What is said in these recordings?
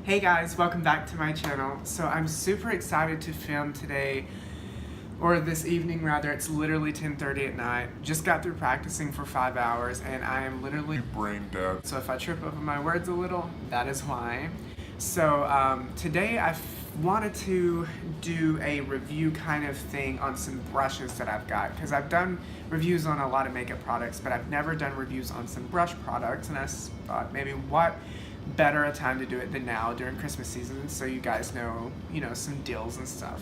Hey guys, welcome back to my channel. So I'm super excited to film today, or this evening rather. It's literally 10:30 at night. Just got through practicing for 5 hours and I am literally brain dead. So if I trip over my words a little, that is why. So today I wanted to do a review kind of thing on some brushes that I've got, because I've done reviews on a lot of makeup products, but I've never done reviews on some brush products, and I thought maybe what better a time to do it than now during Christmas season, so you guys know, some deals and stuff.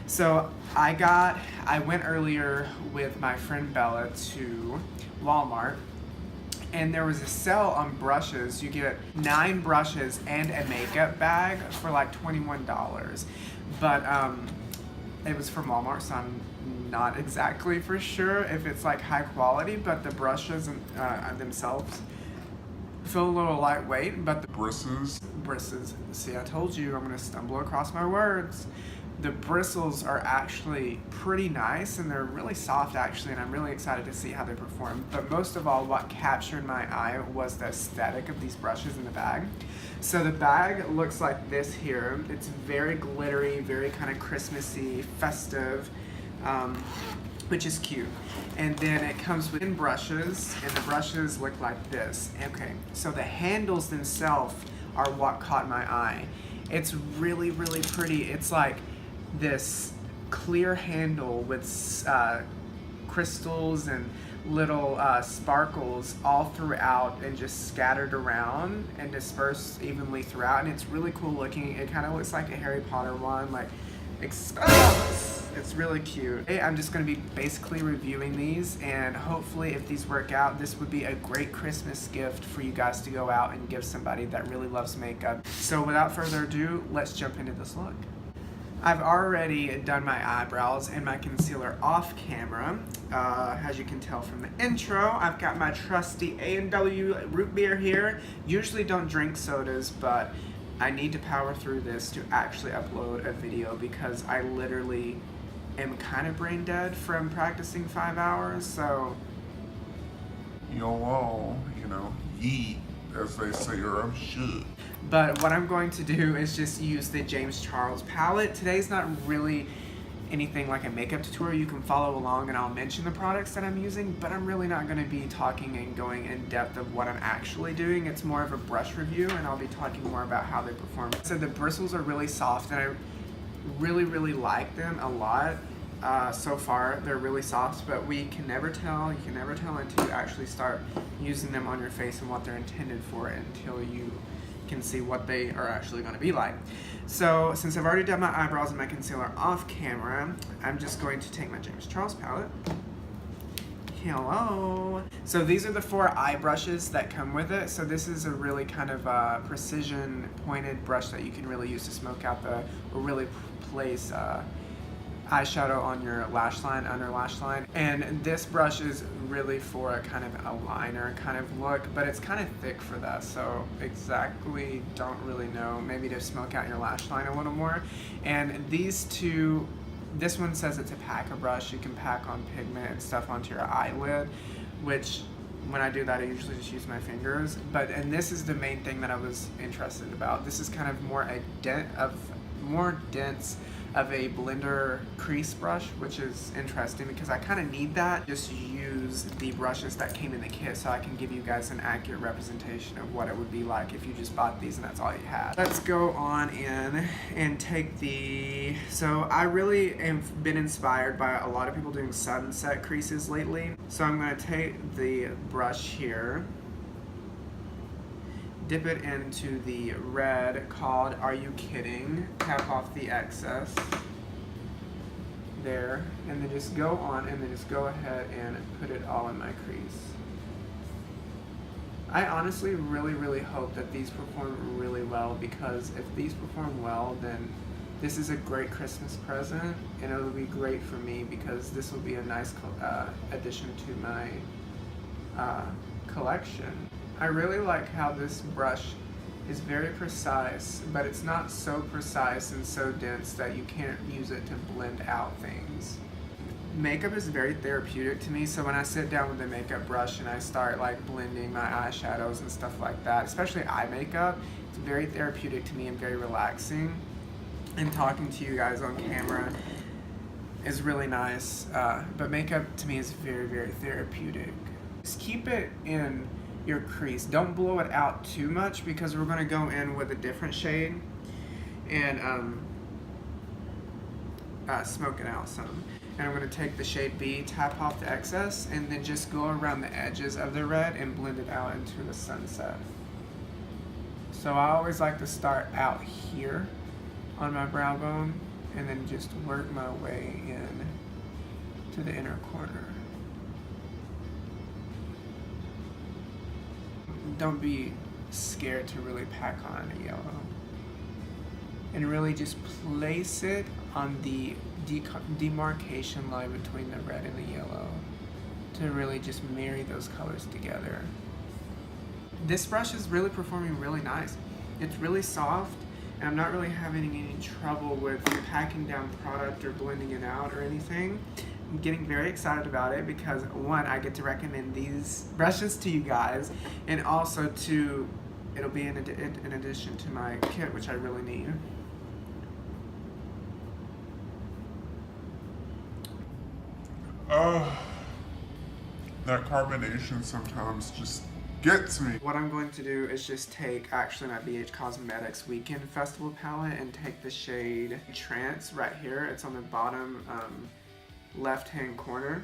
So I went earlier with my friend Bella to Walmart, and there was a sale on brushes. You get 9 brushes and a makeup bag for like $21. But it was from Walmart, so I'm not exactly for sure if it's like high quality, but the brushes themselves feel a little lightweight, but the bristles, see, I told you I'm gonna stumble across my words. The bristles are actually pretty nice, and they're really soft actually, and I'm really excited to see how they perform. But most of all, what captured my eye was the aesthetic of these brushes in the bag. So the bag looks like this here. It's very glittery, very kind of Christmassy, festive, which is cute. And then it comes with brushes, and the brushes look like this. Okay, so the handles themselves are what caught my eye. It's really, really pretty. It's like this clear handle with crystals and little sparkles all throughout and just scattered around and dispersed evenly throughout, and it's really cool looking. It kind of looks like a Harry Potter one, like it's really cute. Hey, I'm just going to be basically reviewing these, and hopefully if these work out, this would be a great Christmas gift for you guys to go out and give somebody that really loves makeup. So without further ado, let's jump into this look. I've already done my eyebrows and my concealer off camera. As you can tell from the intro, I've got my trusty A&W root beer here. Usually don't drink sodas, but I need to power through this to actually upload a video because I literally am kind of brain dead from practicing 5 hours, so YOLO, yeet, as they say, or I'm shook. But what I'm going to do is just use the James Charles palette. Today's not really anything like a makeup tutorial. You can follow along and I'll mention the products that I'm using, but I'm really not going to be talking and going in depth of what I'm actually doing. It's more of a brush review, and I'll be talking more about how they perform. So the bristles are really soft, and I really, really like them a lot. So far, they're really soft, but you can never tell until you actually start using them on your face and what they're intended for, until you can see what they are actually going to be like. So since I've already done my eyebrows and my concealer off camera, I'm just going to take my James Charles palette. Hello. So these are the 4 eye brushes that come with it. So this is a really kind of precision pointed brush that you can really use to smoke out or really place eyeshadow on your lash line, under lash line. And this brush is really for a kind of a liner kind of look, but it's kind of thick for that, so exactly don't really know, maybe to smoke out your lash line a little more. And these two, this one says it's a packer brush. You can pack on pigment and stuff onto your eyelid, which when I do that, I usually just use my fingers. And this is the main thing that I was interested about. This is kind of more dense of a blender crease brush, which is interesting because I kind of need that. Just use the brushes that came in the kit so I can give you guys an accurate representation of what it would be like if you just bought these and that's all you had. Let's go on in and take so I really have been inspired by a lot of people doing sunset creases lately. So I'm going to take the brush here, dip it into the red called Are You Kidding? Tap off the excess there, and then just go on and then just go ahead and put it all in my crease. I honestly really, really hope that these perform really well, because if these perform well, then this is a great Christmas present, and it'll be great for me because this will be a nice addition to my collection. I really like how this brush is very precise, but it's not so precise and so dense that you can't use it to blend out things. makeup is very therapeutic to me, so when I sit down with the makeup brush and I start like blending my eyeshadows and stuff like that, especially eye makeup, it's very therapeutic to me and very relaxing. And talking to you guys on camera is really nice, but makeup to me is very, very therapeutic. Just keep it in your crease. Don't blow it out too much because we're going to go in with a different shade and smoke it out some. And I'm going to take the shade B, tap off the excess, and then just go around the edges of the red and blend it out into the sunset. So I always like to start out here on my brow bone and then just work my way in to the inner corner. Don't be scared to really pack on a yellow. And really just place it on the demarcation line between the red and the yellow to really just marry those colors together. This brush is really performing really nice. It's really soft, and I'm not really having any trouble with packing down product or blending it out or anything. I'm getting very excited about it because, one, I get to recommend these brushes to you guys, and also it'll be in addition to my kit, which I really need. That carbonation sometimes just gets me. What I'm going to do is just take actually my BH Cosmetics Weekend Festival palette and take the shade Trance right here. It's on the bottom left hand corner.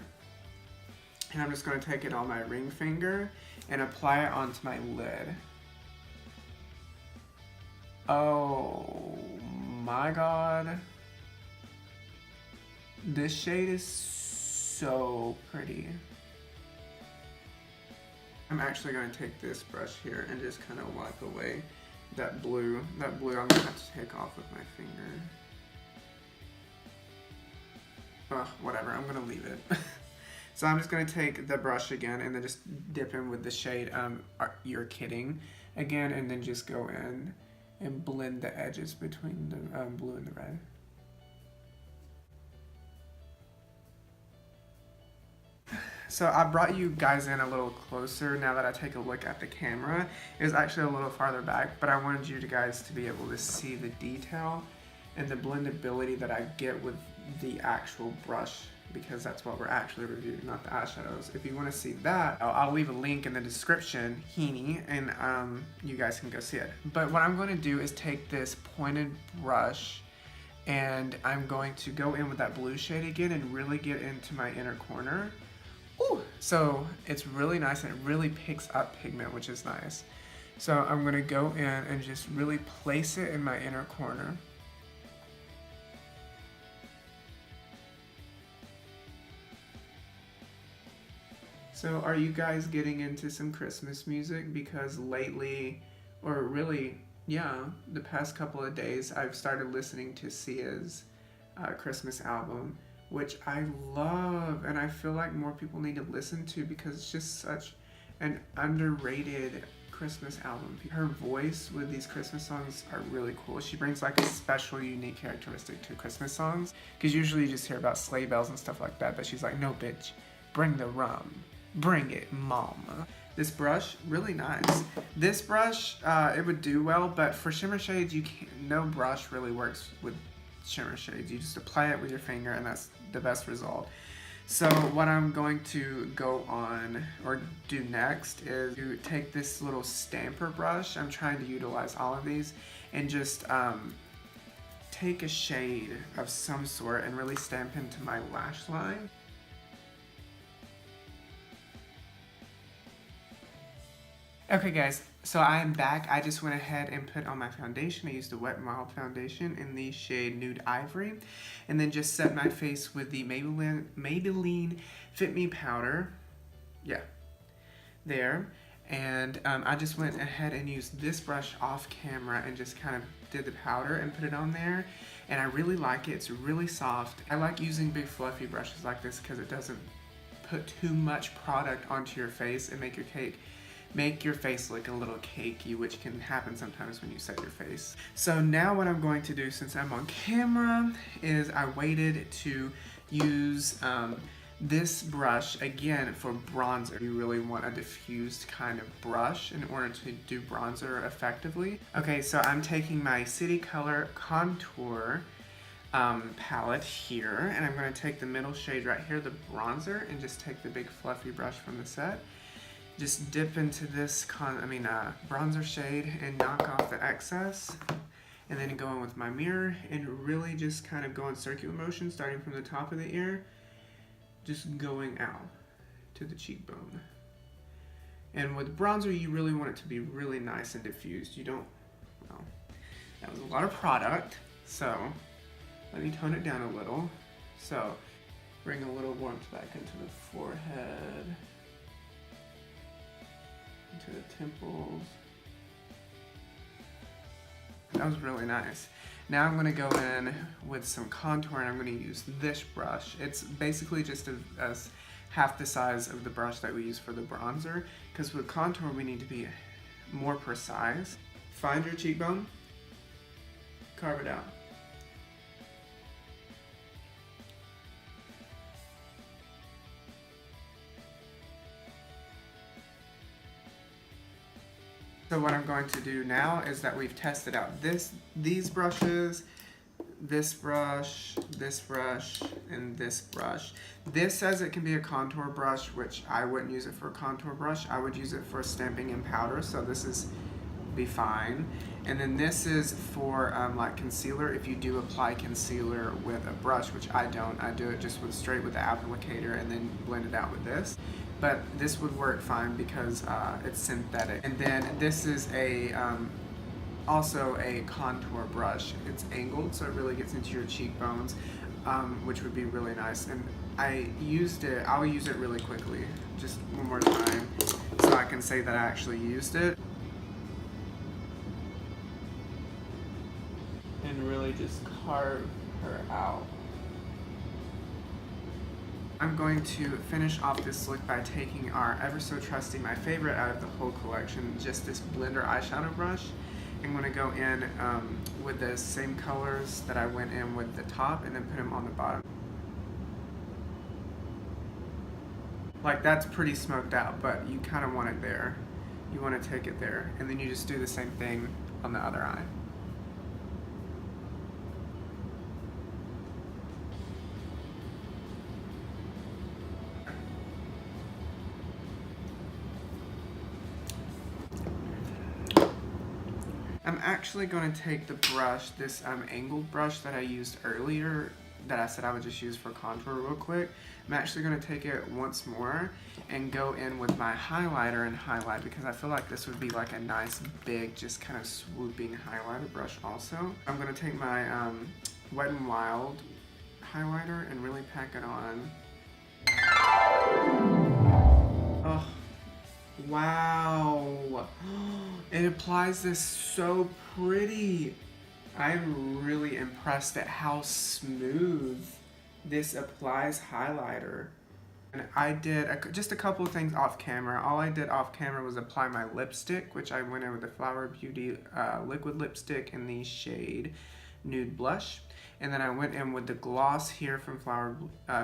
And I'm just going to take it on my ring finger and apply it onto my lid. Oh my god. This shade is so pretty. I'm actually going to take this brush here and just kind of wipe away that blue. That blue I'm going to have to take off with my finger. Whatever, I'm going to leave it. So I'm just going to take the brush again and then just dip in with the shade You're Kidding again, and then just go in and blend the edges between the blue and the red. So I brought you guys in a little closer now that I take a look at the camera. It was actually a little farther back, but I wanted you guys to be able to see the detail and the blendability that I get with the actual brush, because that's what we're actually reviewing, not the eyeshadows. If you want to see that, I'll leave a link in the description, and you guys can go see it. But what I'm going to do is take this pointed brush and I'm going to go in with that blue shade again and really get into my inner corner. Ooh, so it's really nice and it really picks up pigment, which is nice. So I'm going to go in and just really place it in my inner corner. So are you guys getting into some Christmas music? Because lately, or really, yeah, the past couple of days, I've started listening to Sia's Christmas album, which I love, and I feel like more people need to listen to because it's just such an underrated Christmas album. Her voice with these Christmas songs are really cool. She brings like a special, unique characteristic to Christmas songs, because usually you just hear about sleigh bells and stuff like that, but she's like, no bitch, bring the rum, bring it, mama. This brush, really nice. This brush, it would do well, but for shimmer shades, no brush really works with shimmer shades. You just apply it with your finger and that's the best result. So what I'm going to go on or do next is to take this little stamper brush. I'm trying to utilize all of these and just take a shade of some sort and really stamp into my lash line. Okay guys, so I am back. I just went ahead and put on my foundation. I used the Wet n Wild foundation in the shade Nude Ivory, and then just set my face with the Maybelline Fit Me powder. Yeah, there. And I just went ahead and used this brush off camera and just kind of did the powder and put it on there. And I really like it. It's really soft. I like using big fluffy brushes like this because it doesn't put too much product onto your face and make your face look a little cakey, which can happen sometimes when you set your face. So now what I'm going to do, since I'm on camera, is I waited to use this brush again for bronzer. You really want a diffused kind of brush in order to do bronzer effectively. Okay, so I'm taking my City Color Contour palette here, and I'm going to take the middle shade right here, the bronzer, and just take the big fluffy brush from the set. Just dip into this bronzer shade and knock off the excess. And then go in with my mirror and really just kind of go in circular motion, starting from the top of the ear, just going out to the cheekbone. And with bronzer, you really want it to be really nice and diffused. You don't, well, that was a lot of product, so let me tone it down a little. So bring a little warmth back into the forehead, into the temples. That was really nice. Now I'm going to go in with some contour, and I'm going to use this brush. It's basically just as half the size of the brush that we use for the bronzer, because with contour we need to be more precise. Find your cheekbone, carve it out. So what I'm going to do now is that we've tested out these brushes, this brush, and this brush. This says it can be a contour brush, which I wouldn't use it for a contour brush. I would use it for stamping in powder, so this is be fine. And then this is for like concealer, if you do apply concealer with a brush, which I don't. I do it just straight with the applicator and then blend it out with this. But this would work fine because it's synthetic. And then this is also a contour brush. It's angled, so it really gets into your cheekbones, which would be really nice. And I'll use it really quickly, just one more time, so I can say that I actually used it. And really just carve her out. I'm going to finish off this look by taking our ever so trusty, my favorite out of the whole collection, just this blender eyeshadow brush. I'm going to go in with the same colors that I went in with the top, and then put them on the bottom. Like, that's pretty smoked out, but you kind of want it there. You want to take it there, and then you just do the same thing on the other eye. I'm actually going to take the brush, this angled brush that I used earlier, that I said I would just use for contour real quick. I'm actually going to take it once more and go in with my highlighter and highlight, because I feel like this would be like a nice big, just kind of swooping highlighter brush also. I'm going to take my Wet n Wild highlighter and really pack it on. Oh. Wow, it applies this so pretty. I'm really impressed at how smooth this applies highlighter. And I did just a couple of things off camera. All I did off camera was apply my lipstick, which I went in with the Flower Beauty liquid lipstick in the shade Nude Blush. And then I went in with the gloss here from Flower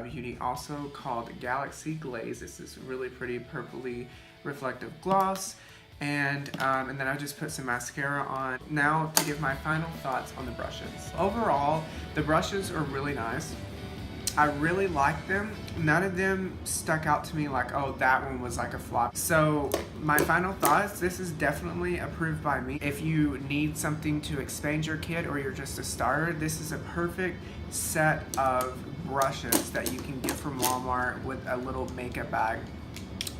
Beauty, also called Galaxy Glaze. This is really pretty purpley reflective gloss. And then I just put some mascara on. Now to give my final thoughts on the brushes. Overall, the brushes are really nice. I really like them. None of them stuck out to me like, oh, that one was like a flop. So my final thoughts, this is definitely approved by me. If you need something to expand your kit, or you're just a starter, this is a perfect set of brushes that you can get from Walmart with a little makeup bag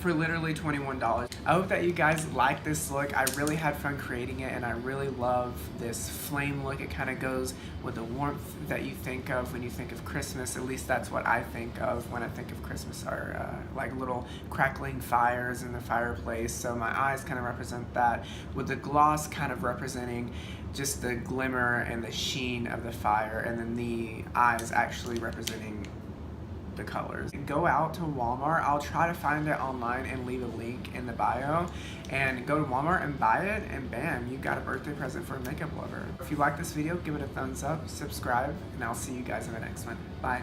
for literally $21. I hope that you guys like this look. I really had fun creating it, and I really love this flame look. It kind of goes with the warmth that you think of when you think of Christmas. At least that's what I think of when I think of Christmas, are like little crackling fires in the fireplace. So my eyes kind of represent that, with the gloss kind of representing just the glimmer and the sheen of the fire, and then the eyes actually representing the colors. Go out to Walmart. I'll try to find it online and leave a link in the bio, and go to Walmart and buy it, and bam, you got a birthday present for a makeup lover. If you like this video, give it a thumbs up, subscribe, and I'll see you guys in the next one. Bye.